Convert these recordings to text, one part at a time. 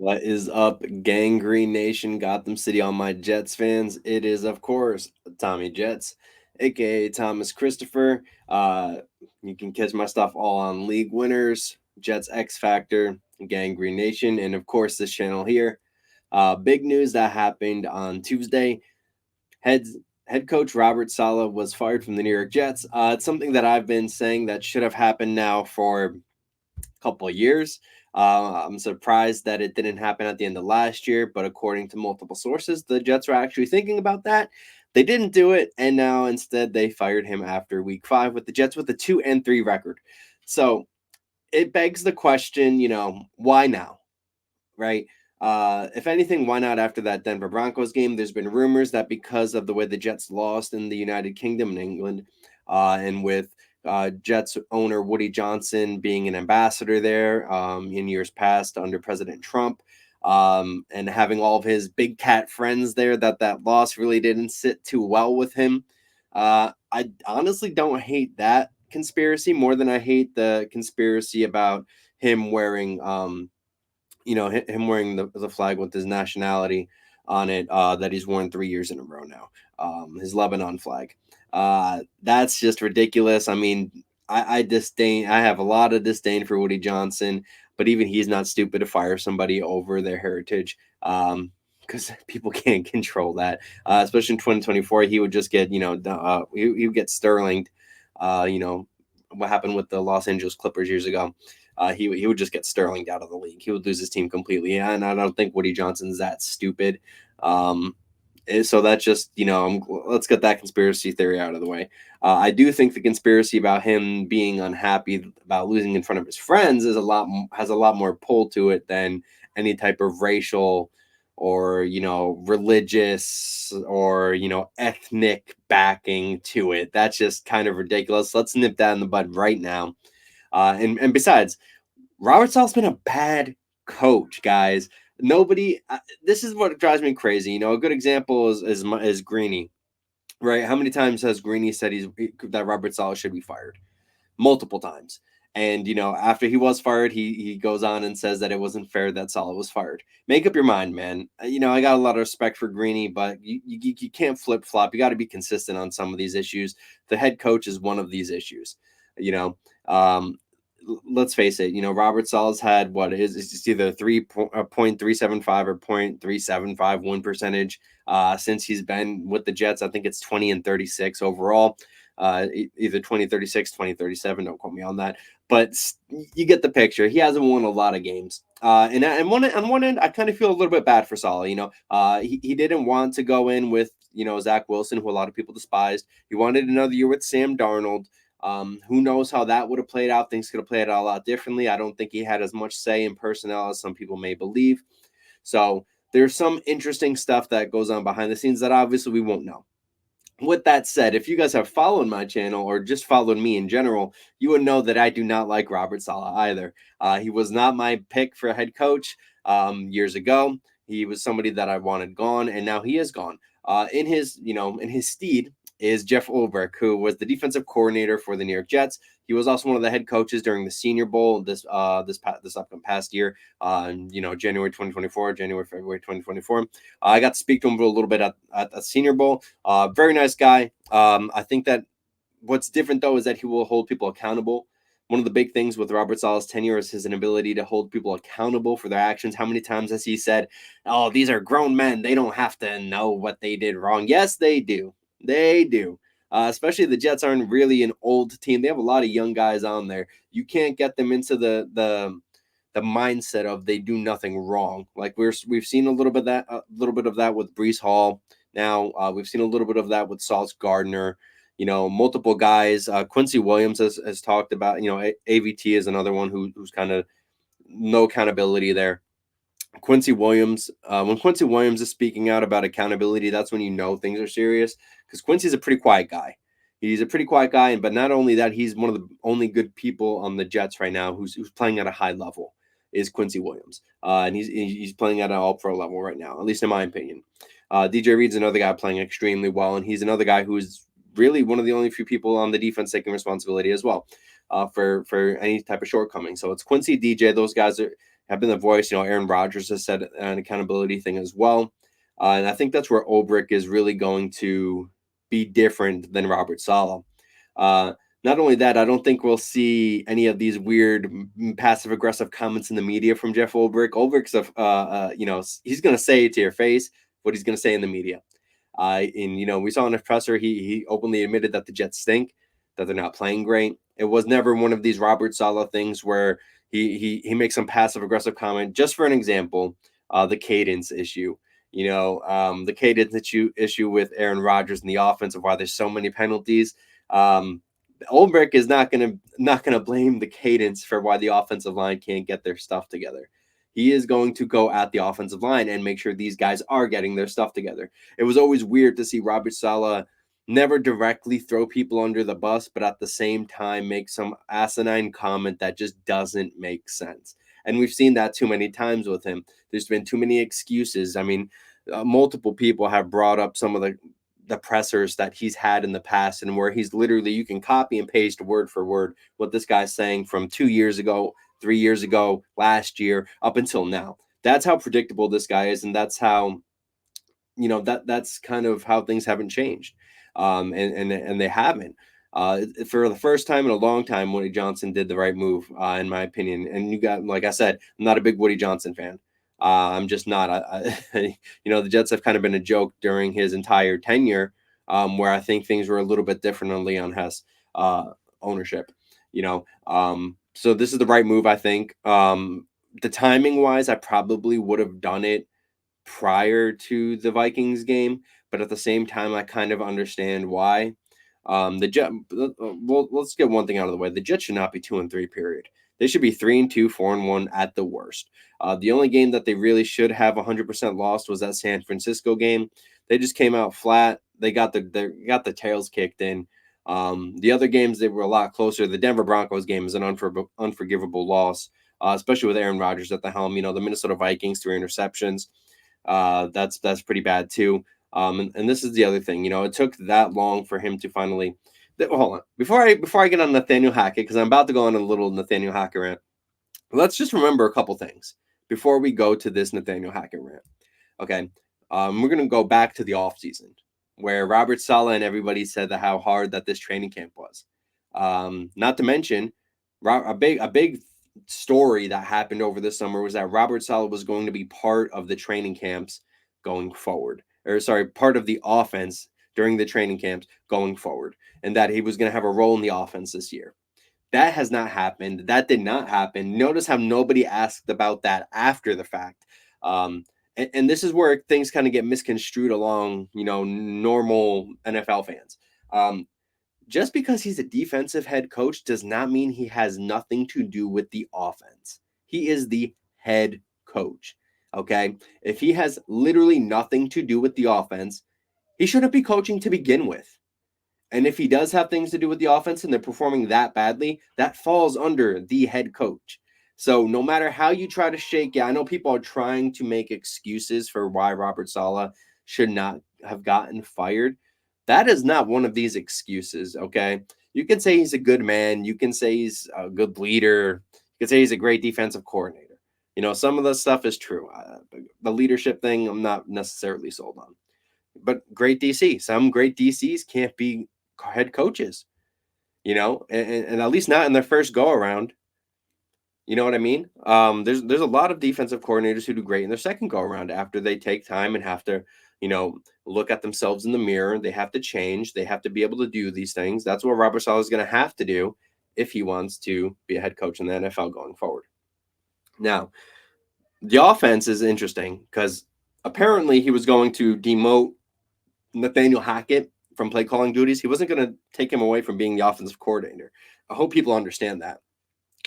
What is up, Gangrene Nation, Gotham City, all my Jets fans? It is, of course, Tommy Jets, aka Thomas Christopher. You can catch my stuff all on League Winners, Jets X Factor, Gangrene Nation, and of course this channel here. Big news that happened on Tuesday. Head Head coach Robert Saleh was fired from the New York Jets. It's something that I've been saying that should have happened now for couple of years. I'm surprised that it didn't happen at the end of last year, but according to multiple sources, the Jets were actually thinking about that. They didn't do it, and now instead they fired him after week 5 with the Jets with a 2-3 record. So it begs the question, why now, right? If anything, why not after that Denver Broncos game? There's been rumors that because of the way the Jets lost in the United Kingdom and England, and with Jets owner Woody Johnson being an ambassador there in years past under President Trump, and having all of his big cat friends there, that loss really didn't sit too well with him. I honestly don't hate that conspiracy more than I hate the conspiracy about him wearing him wearing the flag with his nationality on it that he's worn 3 years in a row now, his Lebanon flag. That's just ridiculous. I mean, I have a lot of disdain for Woody Johnson, but even he's not stupid to fire somebody over their heritage. Because people can't control that, especially in 2024. He would just get, he would get Sterling. What happened with the Los Angeles Clippers years ago. He would just get Sterling out of the league. He would lose his team completely, and I don't think Woody Johnson's that stupid. So that's just let's get that conspiracy theory out of the way. I do think the conspiracy about him being unhappy about losing in front of his friends has a lot more pull to it than any type of racial or religious or ethnic backing to it. That's just kind of ridiculous. Let's nip that in the bud right now. And besides, Robert Saleh's been a bad coach, guys. Nobody. This is what drives me crazy. A good example is Greeny, right? How many times has Greeny said that Robert Saleh should be fired? Multiple times. And after he was fired, he goes on and says that it wasn't fair that Saleh was fired. Make up your mind, man. I got a lot of respect for Greeny, but you can't flip flop. You got to be consistent on some of these issues. The head coach is one of these issues. You know, um, let's face it. Robert Saleh's had what is it's either 3.375 or 0.375 win percentage since he's been with the Jets. I think it's 20-36 overall. Either 2036, 2037. Don't quote me on that, but you get the picture. He hasn't won a lot of games. And on one end, I kind of feel a little bit bad for Saleh. He didn't want to go in with Zach Wilson, who a lot of people despised. He wanted another year with Sam Darnold. Who knows how that would have played out? Things could have played out a lot differently. I don't think he had as much say in personnel as some people may believe. So there's some interesting stuff that goes on behind the scenes that obviously we won't know. With that said, if you guys have followed my channel or just followed me in general, you would know that I do not like Robert Saleh either. He was not my pick for a head coach years ago. He was somebody that I wanted gone, and now he is gone. In his stead is Jeff Ulbrich, who was the defensive coordinator for the New York Jets. He was also one of the head coaches during the Senior Bowl this upcoming past year, January 2024, February 2024. I got to speak to him a little bit at Senior Bowl. Very nice guy. I think that what's different though is that he will hold people accountable. One of the big things with Robert Saleh's tenure is his inability to hold people accountable for their actions. How many times has he said, "Oh, these are grown men. They don't have to know what they did wrong." Yes, they do. They do. Especially the Jets aren't really an old team. They have a lot of young guys on there. You can't get them into the mindset of they do nothing wrong. Like we've seen a little bit of that with Breece Hall. Now we've seen a little bit of that with Sauce Gardner. Multiple guys. Quincy Williams has talked about. AVT is another one who's kind of no accountability there. Quincy Williams, when Quincy Williams is speaking out about accountability, that's when you know things are serious, because Quincy's a pretty quiet guy. He's a pretty quiet guy, but not only that, he's one of the only good people on the Jets right now who's playing at a high level is Quincy Williams, and he's playing at an all-pro level right now, at least in my opinion. DJ Reed's another guy playing extremely well, and he's another guy who's really one of the only few people on the defense taking responsibility as well for any type of shortcoming. So it's Quincy, DJ, those guys are have been the voice. Aaron Rodgers has said an accountability thing as well. And I think that's where Ulbrich is really going to be different than Robert Saleh. Uh, Not only that, I don't think we'll see any of these weird passive aggressive comments in the media from Jeff Ulbrich. Ulbrich's, he's going to say it to your face what he's going to say in the media. And we saw in his presser, he openly admitted that the Jets stink, that they're not playing great. It was never one of these Robert Saleh things where he makes some passive aggressive comment. Just for an example, the cadence issue. The cadence issue with Aaron Rodgers and the offense of why there's so many penalties. Ulbrich is not gonna blame the cadence for why the offensive line can't get their stuff together. He is going to go at the offensive line and make sure these guys are getting their stuff together. It was always weird to see Robert Saleh never directly throw people under the bus, but at the same time make some asinine comment that just doesn't make sense. And we've seen that too many times with him. There's been too many excuses. I mean, multiple people have brought up some of the pressers that he's had in the past, and where he's literally, you can copy and paste word for word what this guy's saying from 2 years ago, 3 years ago, last year, up until now. That's how predictable this guy is, and that's how that's kind of how things haven't changed, and they haven't. For the first time in a long time, Woody Johnson did the right move, in my opinion. And like I said, I'm not a big Woody Johnson fan. I'm just not. The Jets have kind of been a joke during his entire tenure, where I think things were a little bit different on Leon Hess ownership. So this is the right move, I think. The timing wise, I probably would have done it prior to the Vikings game, but at the same time, I kind of understand why. The Jet. Well, let's get one thing out of the way. The Jets should not be 2-3. Period. They should be 3-2, 4-1 at the worst. The only game that they really should have 100% lost was that San Francisco game. They just came out flat. They got the tails kicked in. The other games, they were a lot closer. The Denver Broncos game is an unforgivable loss, especially with Aaron Rodgers at the helm. The Minnesota Vikings, 3 interceptions. That's pretty bad too. And this is the other thing. It took that long for him to finally. Hold on, before I get on Nathaniel Hackett, because I'm about to go on a little Nathaniel Hackett rant. Let's just remember a couple things before we go to this Nathaniel Hackett rant. Okay, we're gonna go back to the offseason where Robert Saleh and everybody said that how hard that this training camp was. Not to mention, a big story that happened over this summer was that Robert Saleh was going to be part of the training camps going forward, or sorry, part of the offense during the training camps going forward, and that he was going to have a role in the offense this year. That has not happened. That did not happen. Notice how nobody asked about that after the fact. And this is where things kind of get misconstrued along, normal NFL fans. Just because he's a defensive head coach does not mean he has nothing to do with the offense. He is the head coach. Okay. If he has literally nothing to do with the offense, he shouldn't be coaching to begin with. And if he does have things to do with the offense and they're performing that badly, that falls under the head coach. So no matter how you try to shake it, I know people are trying to make excuses for why Robert Saleh should not have gotten fired. That is not one of these excuses, okay? You can say he's a good man. You can say he's a good leader. You can say he's a great defensive coordinator. Some of the stuff is true. The leadership thing, I'm not necessarily sold on. But great DC. Some great DCs can't be head coaches, and at least not in their first go around. You know what I mean? There's a lot of defensive coordinators who do great in their second go around after they take time and have to, look at themselves in the mirror. They have to change. They have to be able to do these things. That's what Robert Saleh is going to have to do if he wants to be a head coach in the NFL going forward. Now, the offense is interesting because apparently he was going to demote Nathaniel Hackett from play calling duties. He wasn't going to take him away from being the offensive coordinator. I hope people understand that.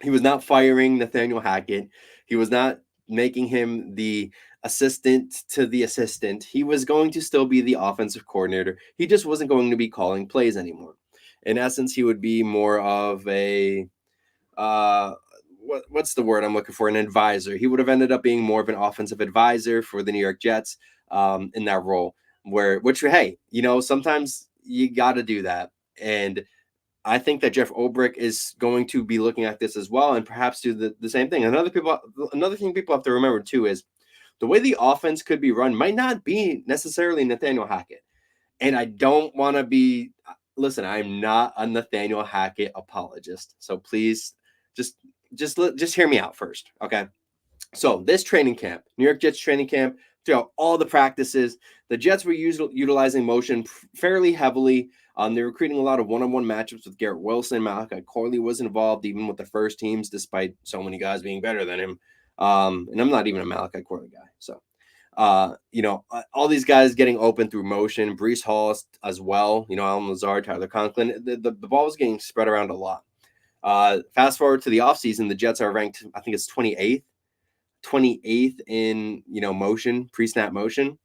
He was not firing Nathaniel Hackett. He was not making him the assistant to the assistant. He was going to still be the offensive coordinator. He just wasn't going to be calling plays anymore. In essence, he would be more of a what's the word I'm looking for? An advisor. He would have ended up being more of an offensive advisor for the New York Jets in that role. Which hey, sometimes you got to do that. And I think that Jeff Ulbrich is going to be looking at this as well and perhaps do the same thing. Another thing people have to remember too is the way the offense could be run might not be necessarily Nathaniel Hackett. And I don't want to be, listen, I'm not a Nathaniel Hackett apologist. So please just hear me out first. Okay. So this training camp, New York Jets training camp, throughout all the practices, the Jets were utilizing motion fairly heavily. They were creating a lot of one-on-one matchups with Garrett Wilson. Malachi Corley was involved, even with the first teams, despite so many guys being better than him. And I'm not even a Malachi Corley guy. So, all these guys getting open through motion. Breece Hall as well. Allen Lazard, Tyler Conklin. The ball was getting spread around a lot. Fast forward to the offseason, the Jets are ranked, I think it's 28th in motion, pre-snap motion.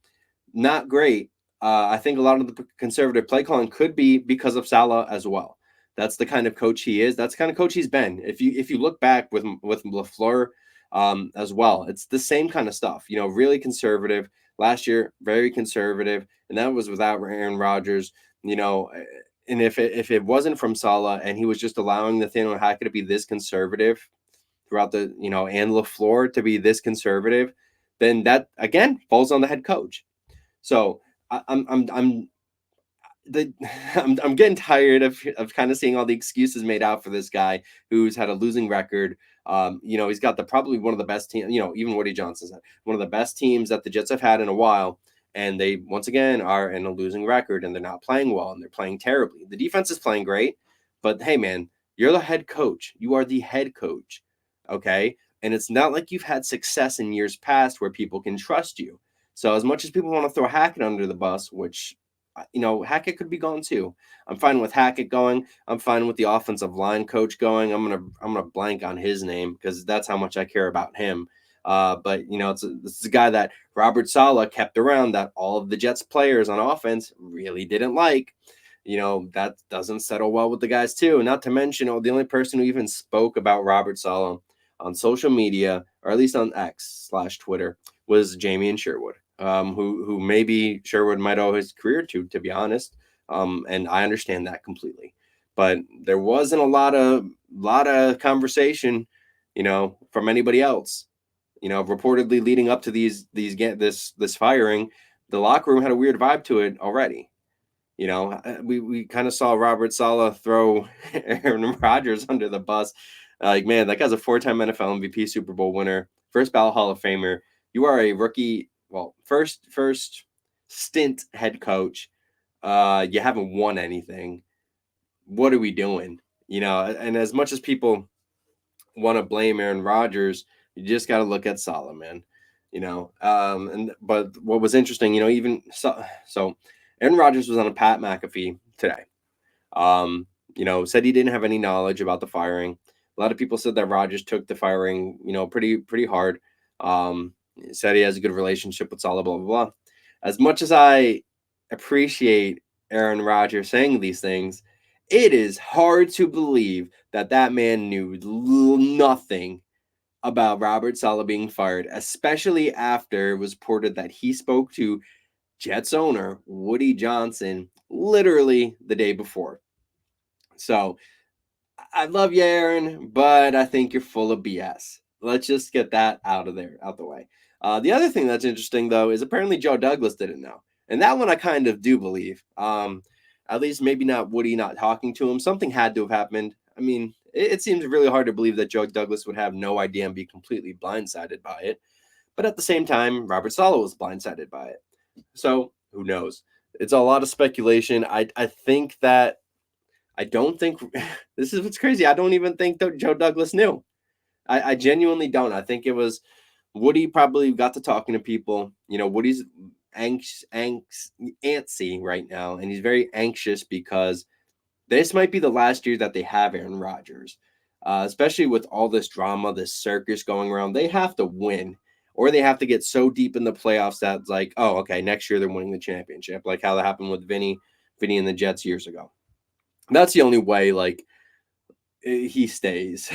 Not great. I think a lot of the conservative play calling could be because of Saleh as well. That's the kind of coach he is. That's the kind of coach he's been. If you look back with LaFleur as well, it's the same kind of stuff. Really conservative. Last year, very conservative, and that was without Aaron Rodgers. And if it wasn't from Saleh and he was just allowing Nathaniel Hackett to be this conservative throughout the, and LaFleur to be this conservative, then that again falls on the head coach. So I'm getting tired of kind of seeing all the excuses made out for this guy who's had a losing record. He's got probably one of the best teams. Even Woody Johnson said one of the best teams that the Jets have had in a while, and they once again are in a losing record, and they're not playing well, and they're playing terribly. The defense is playing great, but hey, man, you're the head coach. You are the head coach. Okay. And it's not like you've had success in years past where people can trust you. So as much as people want to throw Hackett under the bus, which, Hackett could be gone too. I'm fine with Hackett going. I'm fine with the offensive line coach going. I'm gonna blank on his name because that's how much I care about him. But this is a guy that Robert Saleh kept around that all of the Jets players on offense really didn't like. That doesn't settle well with the guys too. Not to mention, the only person who even spoke about Robert Saleh on social media, or at least on X/Twitter, was Jamie and Sherwood, who maybe Sherwood might owe his career to be honest. And I understand that completely. But there wasn't a lot of conversation, from anybody else. Reportedly leading up to this firing, the locker room had a weird vibe to it already. We kind of saw Robert Saleh throw Aaron Rodgers under the bus. Like, man, that guy's a 4-time NFL MVP, Super Bowl winner, first ballot Hall of Famer. You are a rookie, first stint head coach. You haven't won anything. What are we doing? And as much as people want to blame Aaron Rodgers, you just got to look at Saleh, man. But what was interesting, even so Aaron Rodgers was on a Pat McAfee today. Said he didn't have any knowledge about the firing. A lot of people said that Rodgers took the firing, pretty hard. Said he has a good relationship with Saleh, blah, blah, blah. As much as I appreciate Aaron Rodgers saying these things, it is hard to believe that man knew nothing about Robert Saleh being fired, especially after it was reported that he spoke to Jets owner Woody Johnson literally the day before. So I love you, Aaron, but I think you're full of BS. Let's just get that out the way. The other thing that's interesting, though, is apparently Joe Douglas didn't know. And that one I kind of do believe. At least maybe not Woody not talking to him. Something had to have happened. I mean, it seems really hard to believe that Joe Douglas would have no idea and be completely blindsided by it. But at the same time, Robert Saleh was blindsided by it. So who knows? It's a lot of speculation. I don't think this is what's crazy. I don't even think Joe Douglas knew. I genuinely don't. I think it was Woody probably got to talking to people. Woody's antsy right now, and he's very anxious because this might be the last year that they have Aaron Rodgers, especially with all this drama, this circus going around. They have to win, or they have to get so deep in the playoffs that it's like, oh, okay, next year they're winning the championship, like how that happened with Vinny and the Jets years ago. That's the only way, like, he stays.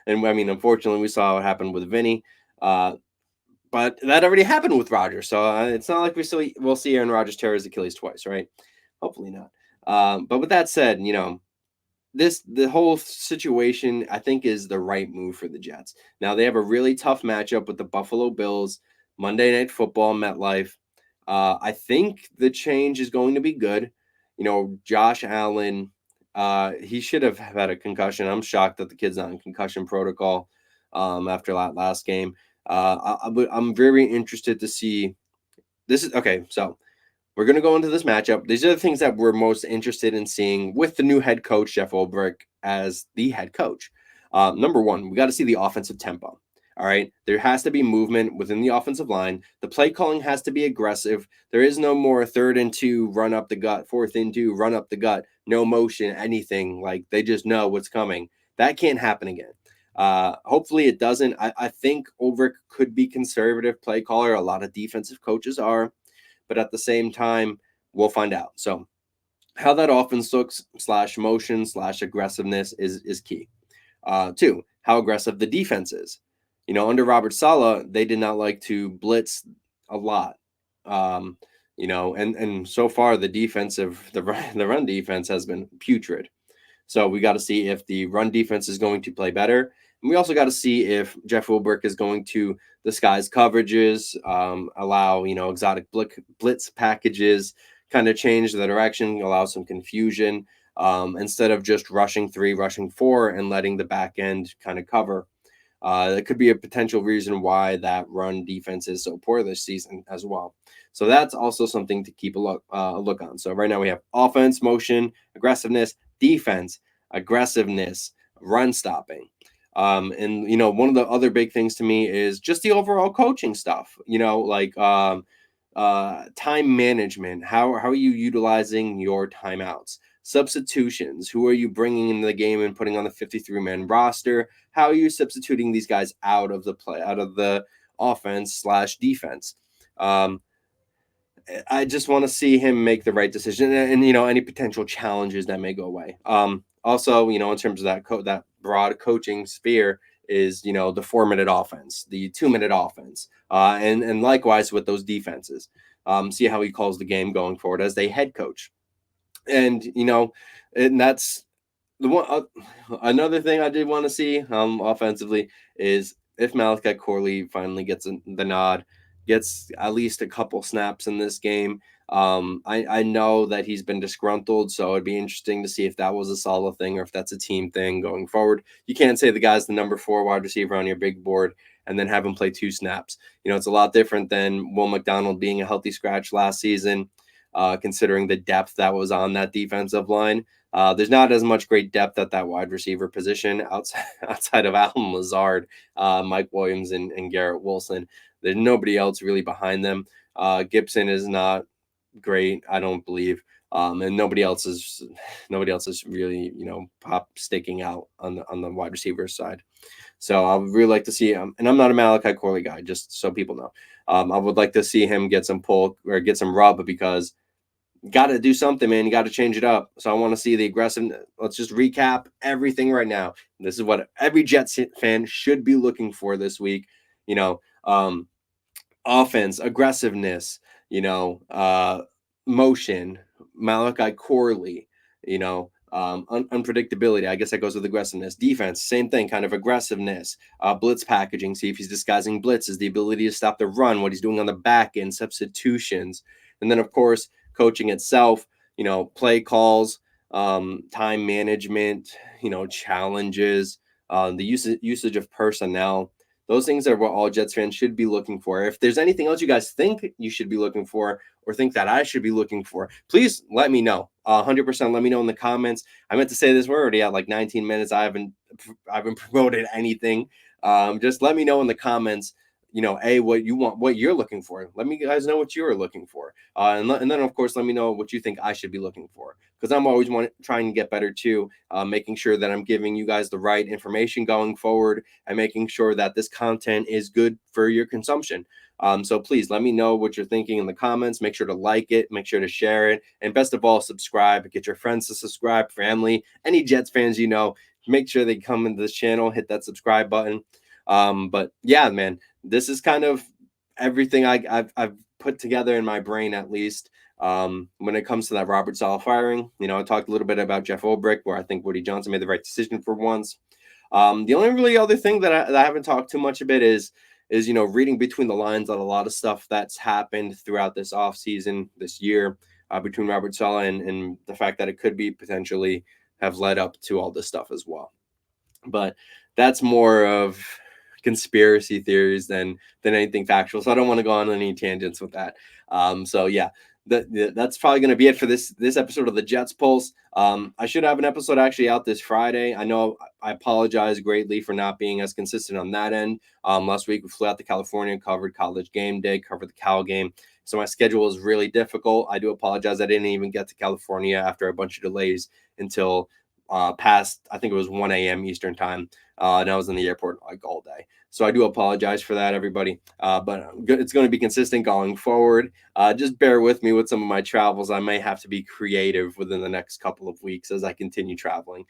And I mean, unfortunately, we saw what happened with Vinny. But that already happened with Rodgers. So it's not like we'll see Aaron Rodgers tear his Achilles twice, right? Hopefully not. But with that said, the whole situation, I think, is the right move for the Jets. Now they have a really tough matchup with the Buffalo Bills, Monday Night Football, MetLife. I think the change is going to be good. Josh Allen, he should have had a concussion. I'm shocked that the kid's not in concussion protocol after that last game. I'm very interested to see. This is okay. So we're going to go into this matchup. These are the things that we're most interested in seeing with the new head coach, Jeff Ulbrich, as the head coach. Number one, we got to see the offensive tempo. All right. There has to be movement within the offensive line. The play calling has to be aggressive. There is no more 3rd and 2, run up the gut, 4th and 2, run up the gut, no motion, anything. Like they just know what's coming. That can't happen again. Hopefully it doesn't. I think Ulbrich could be conservative play caller. A lot of defensive coaches are. But at the same time, we'll find out. So how that offense looks / motion / aggressiveness is key. 2, how aggressive the defense is. Under Robert Saleh, they did not like to blitz a lot. And so far the run defense has been putrid. So we got to see if the run defense is going to play better. And we also got to see if Jeff Ulbrich is going to disguise coverages, allow, exotic blitz packages, kind of change the direction, allow some confusion instead of just rushing 3, rushing 4, and letting the back end kind of cover. That could be a potential reason why that run defense is so poor this season as well. So that's also something to keep a look on. So right now we have offense, motion, aggressiveness, defense, aggressiveness, run stopping. And one of the other big things to me is just the overall coaching stuff. Time management. How are you utilizing your timeouts? Substitutions. Who are you bringing into the game and putting on the 53-man roster? How are you substituting these guys out of the offense / defense? I just want to see him make the right decision and any potential challenges that may go away. Also, in terms of that broad coaching sphere is, the 4-minute offense, the 2-minute offense, and likewise with those defenses. See how he calls the game going forward as the head coach. And, and that's the one. Another thing I did want to see offensively is if Malachi Corley finally gets the nod, gets at least a couple snaps in this game. I know that he's been disgruntled, so it'd be interesting to see if that was a solid thing or if that's a team thing going forward. You can't say the guy's the number 4 wide receiver on your big board and then have him play 2 snaps. It's a lot different than Will McDonald being a healthy scratch last season, considering the depth that was on that defensive line. There's not as much great depth at that wide receiver position outside of Allen Lazard, Mike Williams, and Garrett Wilson. There's nobody else really behind them. Gibson is not great, I don't believe, and nobody else is really pop sticking out on the wide receiver side. So I would really like to see him, and I'm not a Malachi Corley guy, just so people know. I would like to see him get some pull or get some rub because got to do something, man. You got to change it up. So I want to see the aggressive. Let's just recap everything right now. This is what every Jets fan should be looking for this week. Offense, aggressiveness, motion, Malachi Corley, unpredictability. I guess that goes with aggressiveness. Defense, same thing, kind of aggressiveness. Blitz packaging, see if he's disguising blitzes, the ability to stop the run, what he's doing on the back end, substitutions. And then, of course, coaching itself, play calls, time management, challenges, the usage of personnel. Those things are what all Jets fans should be looking for. If there's anything else you guys think you should be looking for or think that I should be looking for, please let me know. 100% let me know in the comments. I meant to say this, we're already at like 19 minutes. I haven't promoted anything. Just let me know in the comments, what you want, what you're looking for. Let me guys know what you're looking for. And then, of course, let me know what you think I should be looking for. Because I'm always trying to get better too, making sure that I'm giving you guys the right information going forward and making sure that this content is good for your consumption. So please let me know what you're thinking in the comments. Make sure to like it, make sure to share it, and best of all, subscribe. Get your friends to subscribe, family, any Jets fans make sure they come into this channel, hit that subscribe button. But yeah, man, this is kind of everything I've put together in my brain, at least. When it comes to that Robert Saleh firing, I talked a little bit about Jeff Ulbrich, where I think Woody Johnson made the right decision for once. The only really other thing that I haven't talked too much about is reading between the lines on a lot of stuff that's happened throughout this offseason, this year, between Robert Saleh and the fact that it could be potentially have led up to all this stuff as well. But that's more of conspiracy theories than anything factual. So I don't want to go on any tangents with that. So yeah, that's probably going to be it for this episode of the Jets Pulse. I should have an episode actually out this Friday. I know I apologize greatly for not being as consistent on that end. Last week we flew out to California, covered College game day, covered the Cal game. So my schedule is really difficult. I do apologize. I didn't even get to California after a bunch of delays until past, I think it was 1 a.m. Eastern time. And I was in the airport like all day. So I do apologize for that, everybody. But it's going to be consistent going forward. Just bear with me with some of my travels. I may have to be creative within the next couple of weeks as I continue traveling.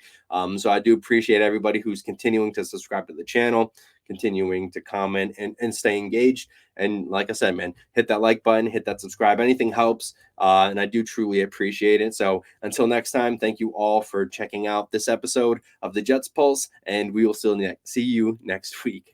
So I do appreciate everybody who's continuing to subscribe to the channel, continuing to comment and stay engaged. And like I said, man, hit that like button, hit that subscribe. Anything helps. And I do truly appreciate it. So until next time, thank you all for checking out this episode of the Jets Pulse, and we will still see you next week.